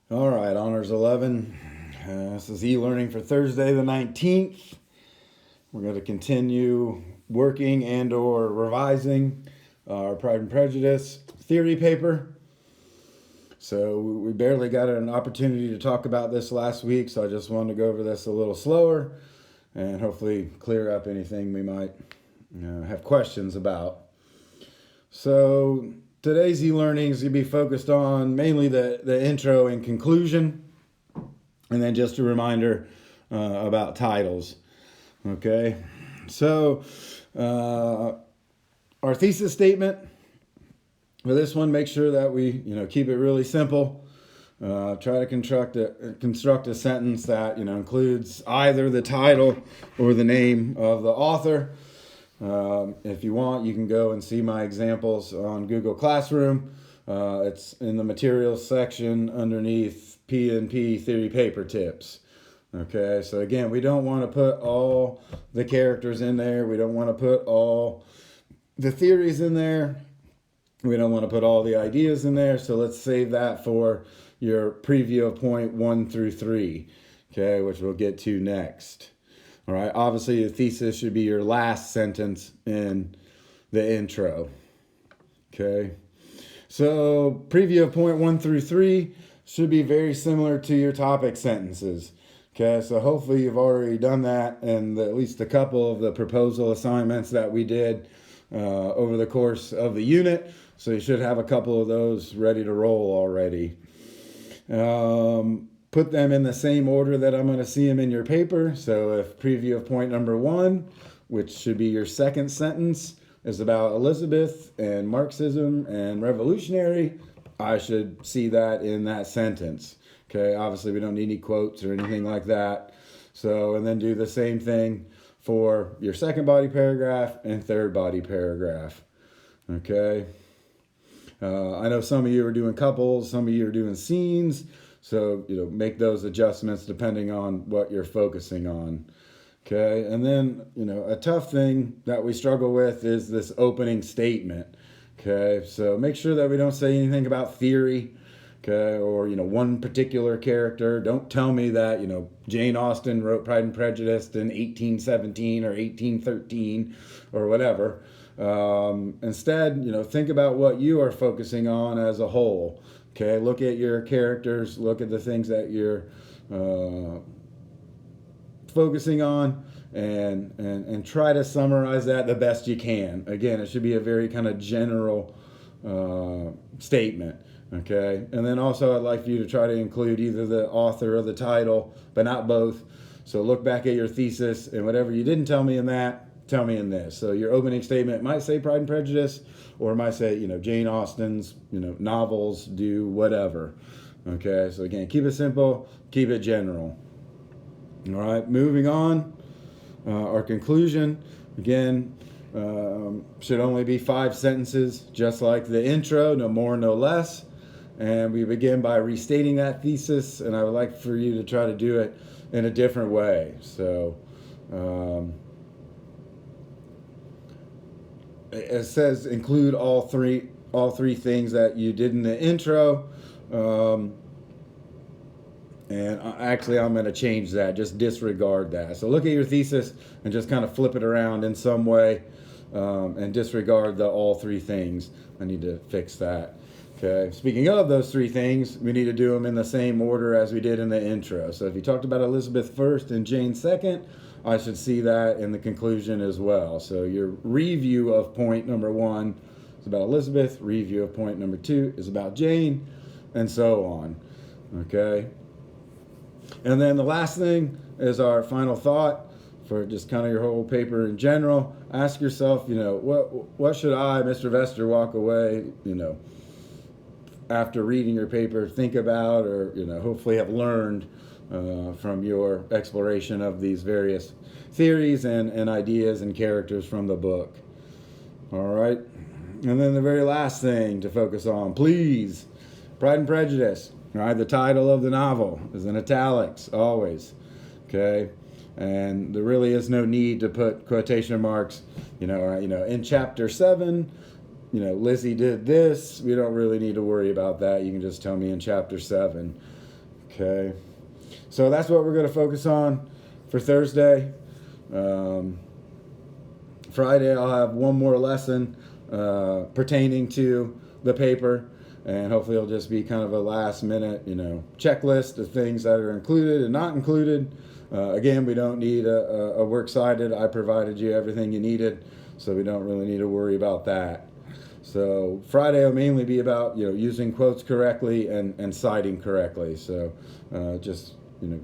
All right, Honors 11. This is e-learning for Thursday the 19th. We're going to continue working and or revising our Pride and Prejudice theory paper. So we barely got an opportunity to talk about this last week, so I just wanted to go over this a little slower and hopefully clear up anything we might have questions about. So today's e-learning is going to be focused on mainly the intro and conclusion, and then just a reminder about titles. Okay, so our thesis statement for this one, make sure that we keep it really simple. Try to construct a sentence that includes either the title or the name of the author. If you want, you can go and see my examples on Google Classroom. It's in the materials section underneath P&P theory paper tips. Okay, so again, we don't want to put all the characters in there. We don't want to put all the theories in there. We don't want to put all the ideas in there. So let's save that for your preview of point 1 through 3, okay, which we'll get to next. All right, obviously the thesis should be your last sentence in the intro. Okay, so preview of point 1 through 3 should be very similar to your topic sentences. Okay, so hopefully you've already done that in at least a couple of the proposal assignments that we did over the course of the unit. So you should have a couple of those ready to roll already. Put them in the same order that I'm going to see them in your paper. So if preview of point number 1, which should be your second sentence, is about Elizabeth and Marxism and revolutionary, I should see that in that sentence. Okay, obviously we don't need any quotes or anything like that. So, and then do the same thing for your second body paragraph and third body paragraph. Okay. I know some of you are doing couples, some of you are doing scenes. So, make those adjustments depending on what you're focusing on. Okay. And then, a tough thing that we struggle with is this opening statement. Okay. So make sure that we don't say anything about theory. Okay. Or, one particular character. Don't tell me that, Jane Austen wrote Pride and Prejudice in 1817 or 1813 or whatever. Instead, think about what you are focusing on as a whole. Okay, look at your characters, look at the things that you're focusing on, and try to summarize that the best you can. Again, it should be a very kind of general statement. Okay, and then also I'd like for you to try to include either the author or the title, but not both. So look back at your thesis, and whatever you didn't tell me in that, tell me in this. So your opening statement might say Pride and Prejudice, or it might say, Jane Austen's, novels do whatever. Okay, so again, keep it simple, keep it general. All right, moving on. Our conclusion, again, should only be 5 sentences, just like the intro, no more, no less. And we begin by restating that thesis, and I would like for you to try to do it in a different way. So, it says include all three things that you did in the intro, and actually I'm going to change that. Just disregard that. So look at your thesis and just kind of flip it around in some way, and disregard the all 3 things. I need to fix that. Okay. Speaking of those 3 things, we need to do them in the same order as we did in the intro. So if you talked about Elizabeth first and Jane second, I should see that in the conclusion as well. So your review of point number 1 is about Elizabeth, review of point number 2 is about Jane, and so on. Okay. And then the last thing is our final thought for just kind of your whole paper in general. Ask yourself, what should I, Mr. Vester, walk away, after reading your paper, think about, or, hopefully have learned from your exploration of these various theories and ideas and characters from the book. All right. And then the very last thing to focus on, please, Pride and Prejudice. All right. The title of the novel is in italics, always. Okay. And there really is no need to put quotation marks, in chapter 7, Lizzie did this. We don't really need to worry about that. You can just tell me in chapter 7. Okay, so that's what we're going to focus on for Thursday. Friday I'll have one more lesson pertaining to the paper, and hopefully it'll just be kind of a last minute, checklist of things that are included and not included. Again, we don't need a works cited. I provided you everything you needed, so we don't really need to worry about that. So Friday will mainly be about using quotes correctly and citing correctly. So just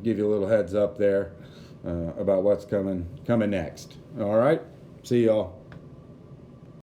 give you a little heads up there about what's coming next. All right, see y'all.